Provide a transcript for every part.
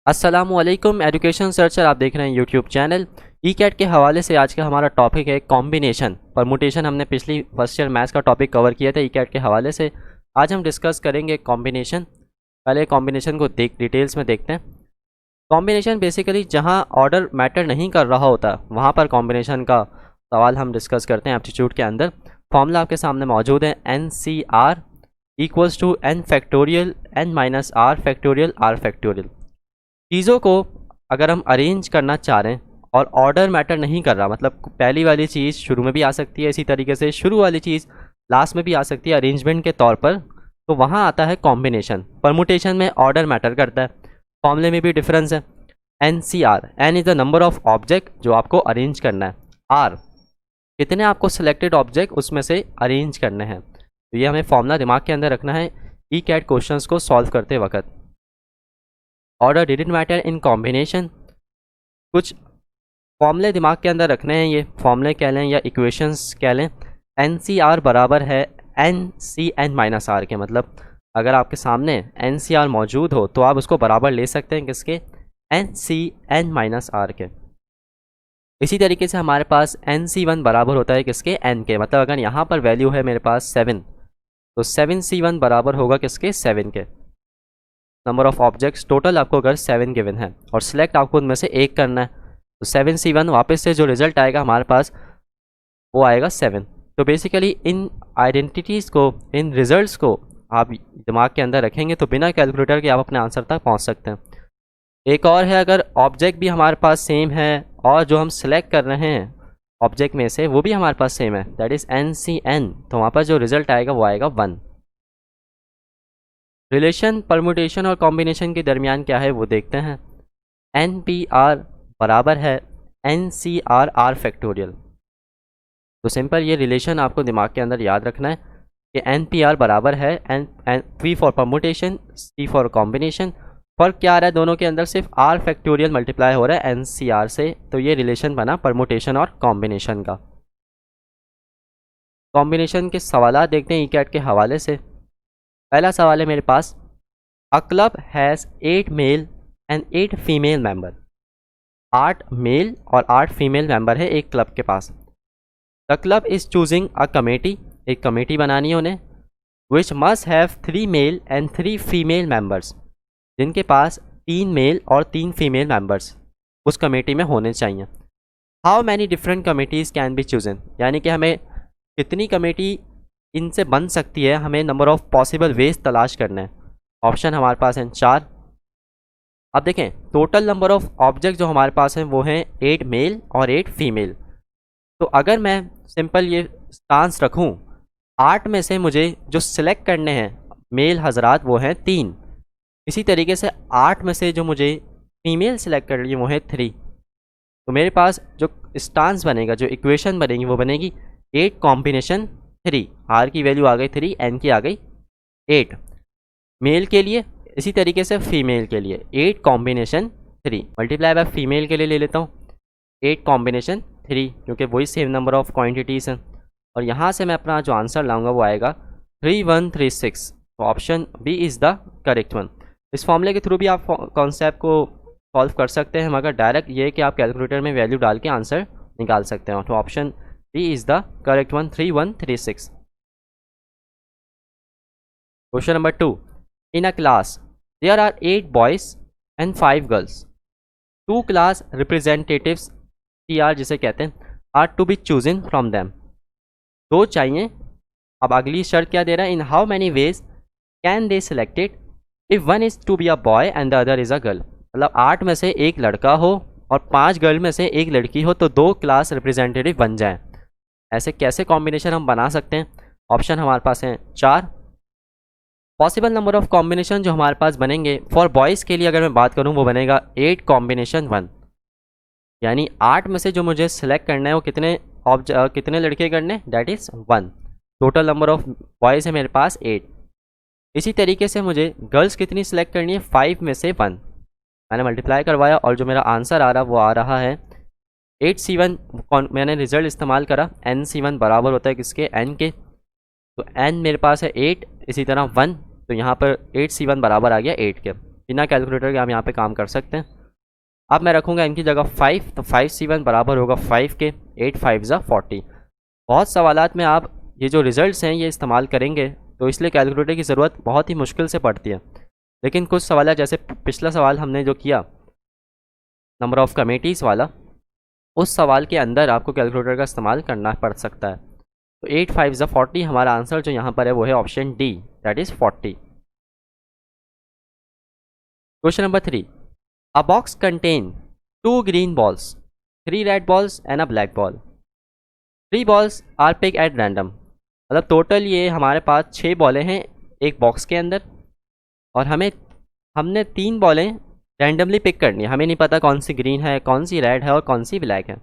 अस्सलामुअलैकुम education searcher आप देख रहे हैं यूट्यूब चैनल ई कैट के हवाले से। आज का हमारा टॉपिक है कॉम्बिनेशन परमुटेशन। हमने पिछली फर्स्ट ईयर मैथ्स का टॉपिक कवर किया था ई कैट के हवाले से। आज हम डिस्कस करेंगे कॉम्बिनेशन। पहले कॉम्बिनेशन को डिटेल्स में देखते हैं। कॉम्बिनेशन बेसिकली जहां ऑर्डर मैटर नहीं कर रहा होता वहां पर कॉम्बिनेशन का सवाल हम डिस्कस करते हैं एप्टीट्यूड के अंदर। फॉर्मूला आपके सामने मौजूद है, NCR equals to N factorial N minus R factorial R factorial. चीज़ों को अगर हम अरेंज करना चाह रहे हैं और ऑर्डर मैटर नहीं कर रहा, मतलब पहली वाली चीज़ शुरू में भी आ सकती है, इसी तरीके से शुरू वाली चीज़ लास्ट में भी आ सकती है अरेंजमेंट के तौर पर, तो वहाँ आता है कॉम्बिनेशन। परमुटेशन में ऑर्डर मैटर करता है। फॉर्मूले में भी डिफरेंस है। NCR, N is the number of object जो आपको अरेंज करना है, R कितने आपको सिलेक्टेड ऑब्जेक्ट उसमें से अरेंज करने हैं। तो ये हमें फॉर्मूला दिमाग के अंदर रखना है ई कैट क्वेश्चंस को सॉल्व करते वक्त। Order didn't matter in combination. कुछ फॉर्मूले दिमाग के अंदर रखने हैं, ये फॉर्मूले कह लें या इक्वेशंस कह लें। NCR बराबर है NCN माइनस R के, मतलब अगर आपके सामने NCR मौजूद हो तो आप उसको बराबर ले सकते हैं किसके, NCN माइनस R के। इसी तरीके से हमारे पास NC1 बराबर होता है किसके, N के, मतलब अगर यहाँ पर वैल्यू है मेरे पास 7 तो 7C1 बराबर होगा किसके, 7 के। नंबर ऑफ ऑब्जेक्ट्स टोटल आपको अगर 7 गिवन है और सिलेक्ट आपको उनमें से एक करना है, तो 7C1 वापस से जो रिजल्ट आएगा हमारे पास वो आएगा 7। तो बेसिकली इन आइडेंटिटीज़ को, इन रिजल्ट्स को आप दिमाग के अंदर रखेंगे तो बिना कैलकुलेटर के आप अपने आंसर तक पहुंच सकते हैं। एक और है, अगर ऑब्जेक्ट भी हमारे पास सेम है और जो हम सिलेक्ट कर रहे हैं ऑब्जेक्ट में से वो भी हमारे पास सेम है, दैट इज़ NCN, तो वहाँ पर जो रिजल्ट आएगा वो आएगा 1। रिलेशन परमुटेशन और कॉम्बिनेशन के दरमियान क्या है वो देखते हैं। NPR बराबर है NCR R फैक्टोरियल। तो सिंपल ये रिलेशन आपको दिमाग के अंदर याद रखना है कि NPR बराबर है P for permutation, C for combination. फर्क क्या आ रहा है दोनों के अंदर, सिर्फ R फैक्टोरियल मल्टीप्लाई हो रहा है NCR से, तो ये रिलेशन बना परमुटेशन और कॉम्बिनेशन का। कॉम्बिनेशन के सवाल देखते हैं ई कैट के हवाले से। पहला सवाल है मेरे पास, a club has 8 male and 8 female member. 8 male और 8 फीमेल मेंबर है एक क्लब के पास। The club is choosing a committee, एक कमेटी बनानी है उन्हें, which must have 3 male and 3 female members, जिनके पास 3 मेल और 3 फीमेल मेंबर्स उस कमेटी में होने चाहिए। How many different committees can be chosen, यानी कि हमें कितनी कमेटी इनसे बन सकती है, हमें नंबर ऑफ पॉसिबल वेज तलाश करना है। ऑप्शन हमारे पास हैं 4। अब देखें टोटल नंबर ऑफ ऑब्जेक्ट जो हमारे पास हैं वो हैं 8 मेल और 8 फीमेल। तो अगर मैं सिंपल ये स्टांस रखूं, 8 में से मुझे जो सिलेक्ट करने हैं मेल हजरात वो हैं 3, इसी तरीके से 8 में से जो मुझे फीमेल सिलेक्ट करनी है वो है 3। तो मेरे पास जो स्टांस बनेगा, जो इक्वेशन बनेगी वो बनेगी 8 कॉम्बिनेशन 3। R की वैल्यू आ गई 3, N की आ गई 8 मेल के लिए, इसी तरीके से फीमेल के लिए 8 कॉम्बिनेशन 3 मल्टीप्लाई बाय फीमेल के लिए ले लेता हूँ 8 कॉम्बिनेशन 3, क्योंकि वही सेम नंबर ऑफ क्वांटिटीज़ हैं। और यहाँ से मैं अपना जो आंसर लाऊंगा वो आएगा 3136। तो option B is the correct one. इस फॉर्मूले के थ्रू भी आप कॉन्सेप्ट को सॉल्व कर सकते हैं, मगर डायरेक्ट ये कि आप कैलकुलेटर में वैल्यू डाल के आंसर निकाल सकते हैं। तो option B is the correct one, 3136। Question number 2, in a class there are 8 boys and 5 girls. 2 class representatives TR जिसे कहते हैं are to be chosen from them. 2 चाहिए। अब अगली शर्त क्या दे रहा है, in how many ways can they select it if one is to be a boy and the other is a girl. मतलब 8 में से एक लड़का हो और 5 गर्ल में से एक लड़की हो तो 2 क्लास रिप्रेजेंटेटिव बन जाएं। ऐसे कैसे कॉम्बिनेशन हम बना सकते हैं। ऑप्शन हमारे पास हैं 4। पॉसिबल नंबर ऑफ कॉम्बिनेशन जो हमारे पास बनेंगे फॉर बॉयज़ के लिए अगर मैं बात करूं वो बनेगा 8 कॉम्बिनेशन 1, यानी 8 में से जो मुझे सिलेक्ट करना है वो कितने लड़के करने, that is 1। Total number of boys है मेरे पास 8। इसी तरीके से मुझे गर्ल्स कितनी सिलेक्ट करनी है, 5 में से 1। मैंने मल्टीप्लाई करवाया और जो मेरा आंसर आ रहा वो आ रहा है 8C1। मैंने रिजल्ट इस्तेमाल करा, NC1 बराबर होता है किसके, N के। तो N मेरे पास है 8, इसी तरह 1, तो यहाँ पर 8C1 बराबर आ गया 8 के। बिना कैलकुलेटर के हम यहाँ पे काम कर सकते हैं। अब मैं रखूँगा इनकी जगह 5, तो 5C1 बराबर होगा 5 के 8 5 ज़ा 40। बहुत सवालात में आप ये जो रिजल्ट्स हैं ये इस्तेमाल करेंगे, तो इसलिए कैलकुलेटर की ज़रूरत बहुत ही मुश्किल से पड़ती है। लेकिन कुछ सवाल जैसे पिछला सवाल हमने जो किया नंबर ऑफ़ कमेटीज़ वाला, उस सवाल के अंदर आपको कैलकुलेटर का इस्तेमाल करना पड़ सकता है। तो 8 5 ज़ा 40 हमारा आंसर जो यहाँ पर है वो है option D, that is 40। Question number 3, a box contain 2 green balls, 3 red balls and a black ball. 3 balls are picked at random. मतलब टोटल ये हमारे पास 6 बॉलें हैं एक बॉक्स के अंदर, और हमने 3 बॉलें रैंडमली पिक करनी है। हमें नहीं पता कौन सी ग्रीन है, कौन सी रेड है और कौन सी ब्लैक है।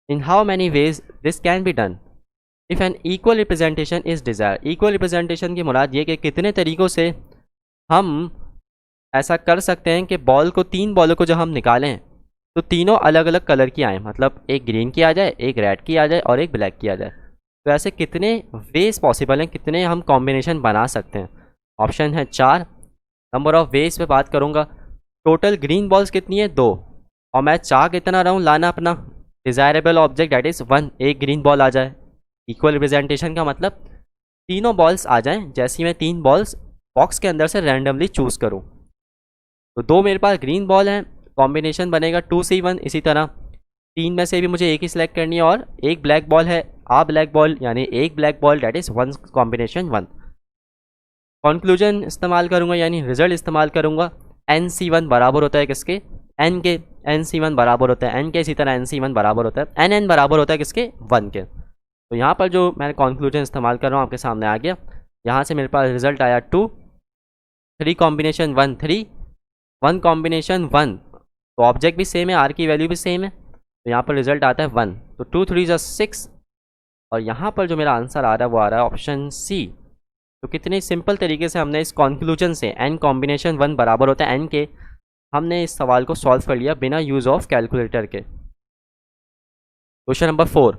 In how many ways this can be done if N equal representation is desire. Equal representation की मुराद ये कि कितने तरीक़ों से हम ऐसा कर सकते हैं कि बॉल को 3 बॉलों को जब हम निकालें तो तीनों अलग अलग कलर की आएँ, मतलब एक ग्रीन की आ जाए, एक रेड की आ जाए और एक ब्लैक की आ जाए। तो ऐसे कितने वेज पॉसिबल हैं, कितने हम कॉम्बिनेशन बना सकते हैं? ऑप्शन है 4। नंबर ऑफ़ वेज पे बात करूँगा, टोटल ग्रीन बॉल्स कितनी है 2, और मैं चाह कितना रहा हूँ लाना अपना डिज़ायरेबल ऑब्जेक्ट दैट इज़ 1, एक ग्रीन बॉल आ जाए। इक्वल रिप्रेजेंटेशन का मतलब तीनों बॉल्स आ जाएँ जैसे मैं 3 बॉल्स बॉक्स के अंदर से रैंडमली चूज़ करूँ। तो 2 मेरे पास ग्रीन बॉल हैं, कॉम्बिनेशन बनेगा 2C1। इसी तरह 3 में से भी मुझे एक ही सिलेक्ट करनी है, और एक ब्लैक बॉल है ब्लैक बॉल, यानी एक black ball that is 1 combination 1। Conclusion इस्तेमाल करूँगा यानी रिजल्ट इस्तेमाल करूँगा, NC1 बराबर होता है किसके, N के। NC1 बराबर होता है N के, इसी तरह NC1 बराबर होता है NN बराबर होता है किसके, 1 के। तो यहाँ पर जो मैं कंक्लूजन इस्तेमाल कर रहा हूँ आपके सामने आ गया। यहाँ से मेरे पास रिजल्ट आया 2, 3 कॉम्बिनेशन 1 3, 1 कॉम्बिनेशन 1, तो ऑब्जेक्ट भी सेम है, आर की वैल्यू भी सेम है, तो यहाँ पर रिजल्ट आता है 1। तो 2 3 ज़ा 6, और यहाँ पर जो मेरा आंसर आ रहा है वो आ रहा है ऑप्शन सी। तो कितने सिंपल तरीके से हमने इस कंक्लूजन से n कॉम्बिनेशन 1 बराबर होता है n के, हमने इस सवाल को सॉल्व कर लिया बिना यूज़ ऑफ कैलकुलेटर के। Question number 4,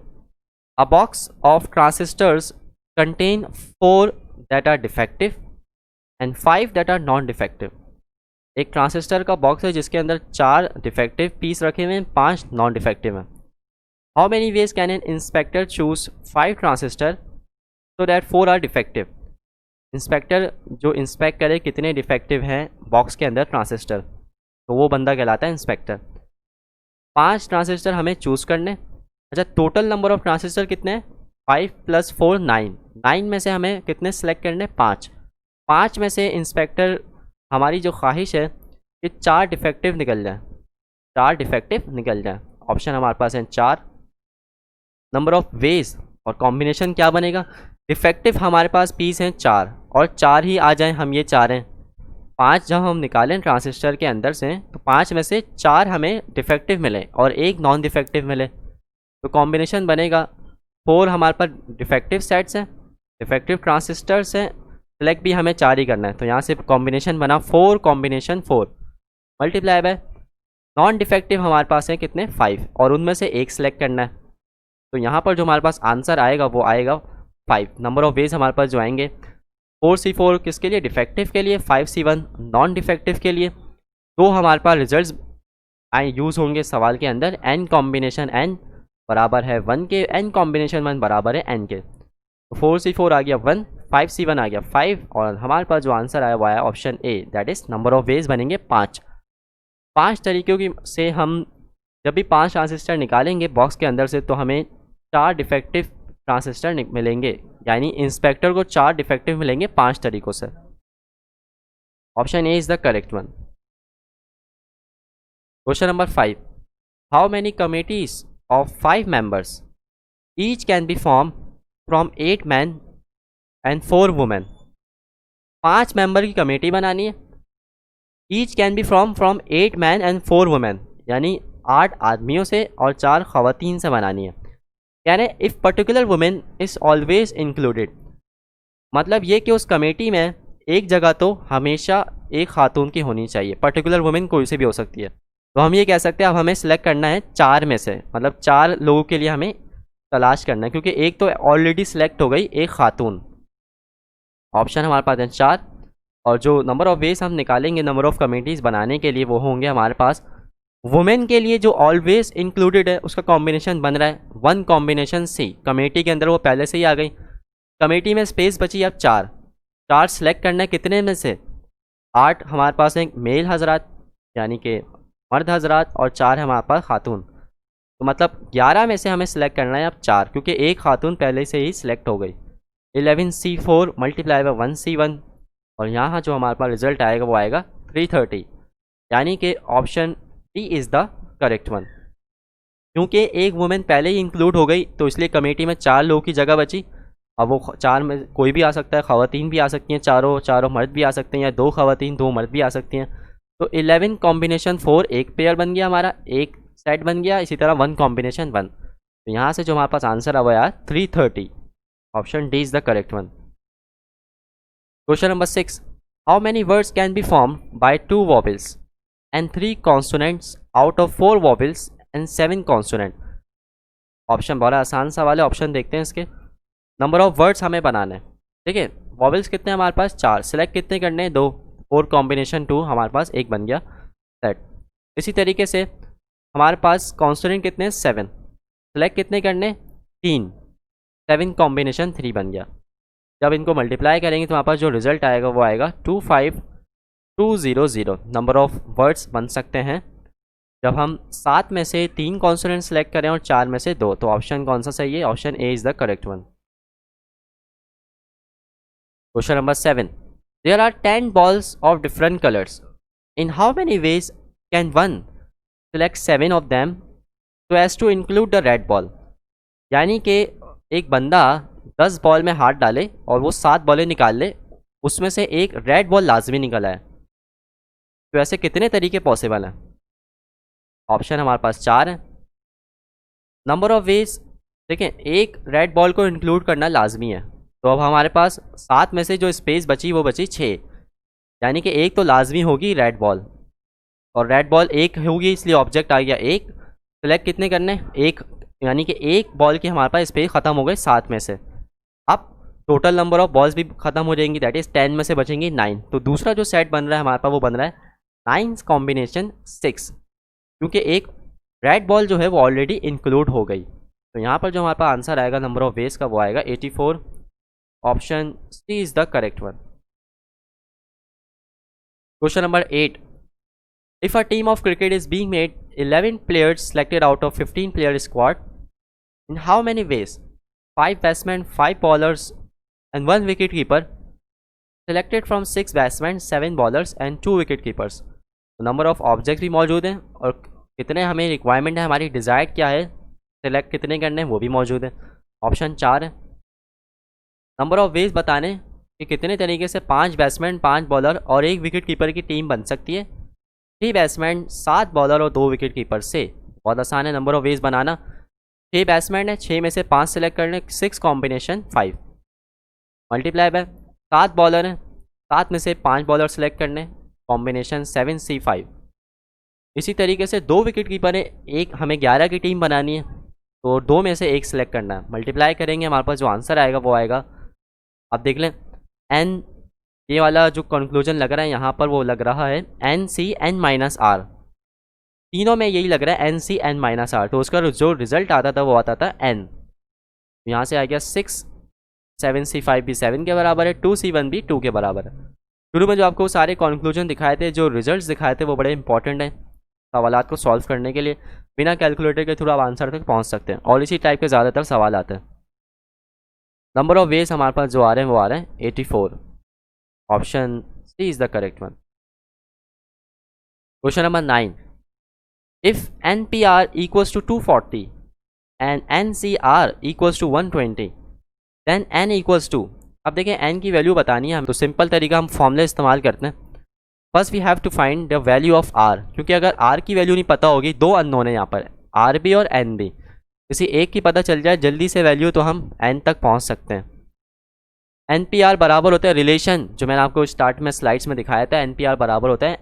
a box of transistors contain 4 that are defective and 5 that are non defective. एक ट्रांजिस्टर का बॉक्स है जिसके अंदर 4 डिफेक्टिव पीस रखे हुए हैं, 5 नॉन डिफेक्टिव हैं। How many ways can an inspector choose 5 transistor so that 4 are defective. Inspector जो इंस्पेक्ट करे कितने डिफेक्टिव हैं बॉक्स के अंदर ट्रांजिस्टर, तो वो बंदा कहलाता है इंस्पेक्टर। 5 ट्रांजिस्टर हमें चूज़ करने। अच्छा, टोटल नंबर ऑफ ट्रांजिस्टर कितने हैं, 5 + 4 9। 9 में से हमें कितने सेलेक्ट करने, 5। 5 में से इंस्पेक्टर हमारी जो ख्वाहिश है कि 4 डिफेक्टिव निकल जाए, 4 डिफेक्टिव निकल जाए। ऑप्शन हमारे पास है 4। नंबर ऑफ़ वेज और कॉम्बिनेशन क्या बनेगा, डिफेक्टिव हमारे पास पीस हैं 4, और 4 ही आ जाएं, हम ये चाह रहे हैं। 5 जब हम निकालें ट्रांजिस्टर के अंदर से, तो 5 में से 4 हमें डिफेक्टिव मिले और एक नॉन डिफेक्टिव मिले, तो कॉम्बिनेशन बनेगा 4 हमारे पास डिफेक्टिव सेट्स हैं, डिफेक्टिव ट्रांजिस्टर्स हैं, सेलेक्ट भी हमें 4 ही करना है। तो यहाँ से कॉम्बिनेशन बना 4 combination 4 multiply by non defective हमारे पास है कितने, 5, और उनमें से एक सिलेक्ट करना है। तो यहाँ पर जो हमारे पास आंसर आएगा वो आएगा 5। नंबर ऑफ वेज हमारे पास जो आएंगे, 4C4 किसके लिए, डिफेक्टिव के लिए, 5C1 नॉन डिफेक्टिव के लिए। तो हमारे पास रिजल्ट्स यूज़ होंगे सवाल के अंदर, n कॉम्बिनेशन n बराबर है 1 के, n कॉम्बिनेशन 1 बराबर है n के। तो 4C4 आ गया 1, 5C1 आ गया 5, और हमारे पास जो आंसर आया वो आया option A, that is number of veg बनेंगे 5। 5 तरीक़ों की से हम जब भी 5 ट्रांजिस्टर निकालेंगे बॉक्स के अंदर से, तो हमें 4 डिफेक्टिव ट्रांजिस्टर मिलेंगे, यानी इंस्पेक्टर को 4 डिफेक्टिव मिलेंगे 5 तरीक़ों से। Option A is the correct one. Question number 5, how many committees of 5 members each can be form from 8 man and 4 women. 5 member की कमेटी बनानी है, each can be from 8 man and 4 women, यानी 8 आदमियों से और 4 ख़वातीन से बनानी है। यानी if particular women is always included, मतलब ये कि उस कमेटी में एक जगह तो हमेशा एक खातून की होनी चाहिए, पर्टिकुलर वुमेन कोई से भी हो सकती है। तो हम ये कह सकते हैं अब हमें सेलेक्ट करना है 4 में से, मतलब 4 लोगों के लिए हमें तलाश करना है, क्योंकि एक तो ऑलरेडी सिलेक्ट हो गई, एक खातून। ऑप्शन हमारे पास है 4, और जो नंबर ऑफ़ वेज हम निकालेंगे नंबर ऑफ़ कमेटीज़ बनाने के लिए वो होंगे हमारे पास वुमेन के लिए जो ऑलवेज इंक्लूडेड है उसका कॉम्बिनेशन बन रहा है 1 कॉम्बिनेशन सी। कमेटी के अंदर वो पहले से ही आ गई। कमेटी में स्पेस बची अब 4 सेलेक्ट करना है कितने में से 8 हमारे पास एक मेल हजरात यानी कि मर्द हजरात और 4 है हमारे पास खातून। तो मतलब 11 में से हमें सेलेक्ट करना है अब 4 क्योंकि एक खातून पहले से ही सिलेक्ट हो गई। 11C4 मल्टीप्लाई बाय 1C1 और यहाँ जो हमारे पास रिजल्ट आएगा वो आएगा 330 यानी कि option D is the correct one. क्योंकि एक वुमेन पहले ही इंक्लूड हो गई तो इसलिए कमेटी में 4 लोगों की जगह बची। अब वो 4 में कोई भी आ सकता है, ख़वातीन भी आ सकती हैं, चारों मर्द भी आ सकते हैं या 2 ख़वातीन 2 मर्द भी आ सकती हैं। तो 11 कॉम्बिनेशन 4 एक पेयर बन गया हमारा, एक सेट बन गया। इसी तरह 1 कॉम्बिनेशन 1। तो यहाँ से जो हमारे पास आंसर आया यार 330। Option D is the correct one. Question number 6, how many words can be form by 2 vowels and 3 consonants out of 4 vowels and 7 consonant. Option बड़ा आसान सवाल है, ऑप्शन देखते हैं इसके। नंबर ऑफ वर्ड्स हमें बनाना है, ठीक है। वॉवेल्स कितने हमारे पास 4, सिलेक्ट कितने करने हैं 2, 4 कॉम्बिनेशन 2 हमारे पास एक बन गया सेट। इसी तरीके से हमारे पास कॉन्सोनेंट कितने हैं 7, सिलेक्ट कितने करने 3, 7 कॉम्बिनेशन 3 बन गया। जब इनको मल्टीप्लाई करेंगे तो हमारे पास जो रिजल्ट आएगा वो आएगा 25200 नंबर ऑफ वर्ड्स बन सकते हैं जब हम 7 में से 3 कॉन्सोनेंट सेलेक्ट करें और 4 में से 2। तो ऑप्शन कौन सा सही है? Option A is the correct one. Question number 7. There are 10 balls of different colors. In how many ways can one select 7 of them so as to include the red ball? यानी कि एक बंदा 10 ball में हाथ डाले और वो 7 बॉलें निकाल ले, उसमें से एक रेड बॉल लाजमी निकला है। तो ऐसे कितने तरीके पॉसिबल हैं? ऑप्शन हमारे पास 4 हैं। नंबर ऑफ वेज देखें, एक रेड बॉल को इंक्लूड करना लाजमी है। तो अब हमारे पास 7 में से जो स्पेस बची वो बची 6, यानी कि एक तो लाजमी होगी रेड बॉल, और रेड बॉल एक होगी इसलिए ऑब्जेक्ट आ गया एक। सेलेक्ट कितने करने? एक, यानी कि एक बॉल की हमारे पास स्पेस ख़त्म हो गई 7 में से। अब टोटल नंबर ऑफ बॉल्स भी ख़त्म हो जाएंगी, दैट इज़ 10 में से बचेंगी 9। तो दूसरा जो सेट बन रहा है हमारे पास वो बन रहा है 9 कॉम्बिनेशन 6, क्योंकि एक रेड बॉल जो है वो ऑलरेडी इंक्लूड हो गई। तो यहाँ पर जो हमारे पास आंसर आएगा नंबर ऑफ वेज का वो आएगा 84। Option C is the correct one. Question number 8, if a team of cricket is being made 11 players selected out of 15 player squad, in how many ways 5 batsmen, 5 bowlers and 1 wicket keeper selected from 6 batsmen, 7 bowlers and 2 wicket keepers। तो number of objects भी मौजूद हैं और कितने हमें requirement है, हमारी desired क्या है, सेलेक्ट कितने करने हैं वो भी मौजूद है। ऑप्शन 4 है। नंबर ऑफ वेज बताने कि कितने तरीके से 5 बैट्समैन, 5 बॉलर और 1 विकेट कीपर की टीम बन सकती है। 3 बैट्समैन, 7 बॉलर और 2 विकेट कीपर से बहुत आसान है number of veg banana. 6 batsman है, 6 में से 5 सेलेक्ट करने, 6 कॉम्बिनेशन 5 मल्टीप्लाई बाय 7 बॉलर हैं, 7 में से 5 बॉलर सेलेक्ट करने, कॉम्बिनेशन 7C5। इसी तरीके से 2 विकेट कीपर है, एक हमें 11 की टीम बनानी है तो 2 में से 1 सेलेक्ट करना है, मल्टीप्लाई करेंगे हमारे पास जो आंसर आएगा वो आएगा, अब देख लें एन, ये वाला जो कंक्लूजन लग रहा है यहाँ पर वो लग रहा है NCN-R, तीनों में यही लग रहा है NCN-R। तो उसका जो रिजल्ट आता था वो आता था N। यहाँ से आ गया 6, 7C5 भी 7 के बराबर है, 2C1 भी 2 के बराबर है। शुरू में जो आपको सारे कंक्लूजन दिखाए थे, जो रिजल्ट्स दिखाए थे वो बड़े इंपॉर्टेंट हैं सवालात को सॉल्व करने के लिए। बिना कैलकुलेटर के थ्रू आप आंसर तक पहुँच सकते हैं और इसी टाइप के ज़्यादातर सवाल आते हैं। नंबर ऑफ वेज हमारे पास जो आ रहे हैं वो आ रहे हैं 84। Option C is the correct one. Question number 9, if NPR equals to 240 and NCR equals to 120 then N equals to, अब देखें N की वैल्यू बतानी है हम, तो सिंपल तरीका हम फॉर्मूला इस्तेमाल करते हैं। First we have to find the value of R, क्योंकि अगर R की वैल्यू नहीं पता होगी, 2 अननोन है यहाँ पर, R भी और N भी, किसी एक की पता चल जाए जल्दी से वैल्यू तो हम N तक पहुँच सकते हैं। NPR बराबर होता है रिलेशन, जो मैंने आपको स्टार्ट में स्लाइड्स में दिखाया था, NPR बराबर होता है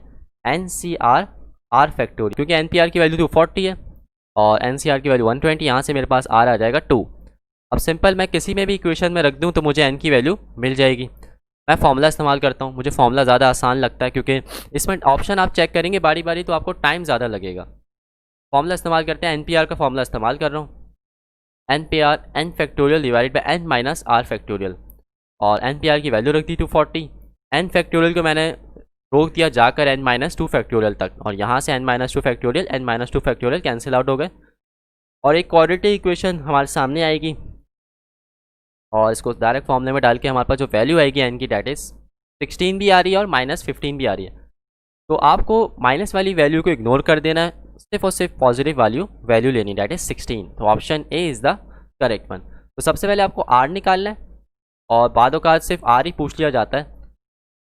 NCR R फैक्टोरियल, क्योंकि NPR की वैल्यू 240 है और NCR की वैल्यू 120, यहाँ से मेरे पास R आ जाएगा 2। अब सिंपल मैं किसी में भी इक्वेशन में रख दूँ तो मुझे N की वैल्यू मिल जाएगी। मैं फॉर्मूला इस्तेमाल करता हूँ, मुझे फॉर्मूला ज़्यादा आसान लगता है क्योंकि इसमें ऑप्शन आप चेक करेंगे बारी बारी तो आपको टाइम ज़्यादा लगेगा। फॉर्मूला इस्तेमाल करते हैं, NPR का फॉर्मूला इस्तेमाल कर रहा हूँ, NPR n factorial divided by n minus R factorial, और NPR की वैल्यू रख दी 240, n फैक्टोरियल को मैंने रोक दिया जाकर n माइनस 2 फैक्टोरियल तक, और यहाँ से n minus 2 factorial n minus 2 factorial cancel out हो गए, और एक क्वाड्रेटिक इक्वेशन हमारे सामने आएगी, और इसको डायरेक्ट फॉर्मूले में डाल के हमारे पास जो वैल्यू आएगी n की डेट इज 16 भी आ रही है और -15 भी आ रही है। तो आपको माइनस वाली वैल्यू को इग्नोर कर देना है, सिर्फ और सिर्फ पॉजिटिव वैल्यू लेनी, डेट इज 16। तो option A is the correct one. तो सबसे पहले आपको आर निकालना है, और बाद औकात सिर्फ आर ही पूछ लिया जाता है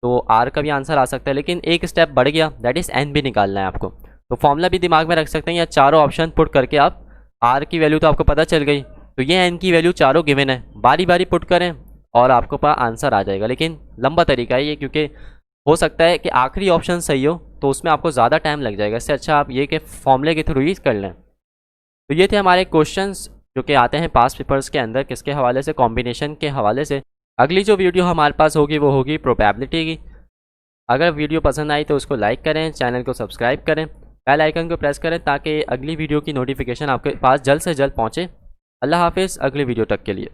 तो आर का भी आंसर आ सकता है, लेकिन एक स्टेप बढ़ गया, दैट इज़ एन भी निकालना है आपको। तो फॉर्मूला भी दिमाग में रख सकते हैं, या चारों ऑप्शन पुट करके आप आर की वैल्यू तो आपको पता चल गई, तो ये एन की वैल्यू चारों गिवन है, बारी बारी पुट करें और आपको पास आंसर आ जाएगा। लेकिन लंबा तरीका है ये, क्योंकि हो सकता है कि आखिरी ऑप्शन सही हो तो उसमें आपको ज़्यादा टाइम लग जाएगा, इससे अच्छा आप ये कि फॉर्मूले के थ्रू ही कर लें। तो ये थे हमारे क्वेश्चंस जो कि आते हैं पास पेपर्स के अंदर, किसके हवाले से, कॉम्बिनेशन के हवाले से। अगली जो वीडियो हमारे पास होगी वो होगी प्रोबेबिलिटी की। अगर वीडियो पसंद आई तो उसको लाइक करें, चैनल को सब्सक्राइब करें, बेल आइकन को प्रेस करें ताकि अगली वीडियो की नोटिफिकेशन आपके पास जल्द से जल्द पहुँचे। अल्लाह हाफिज़, अगली वीडियो तक के लिए।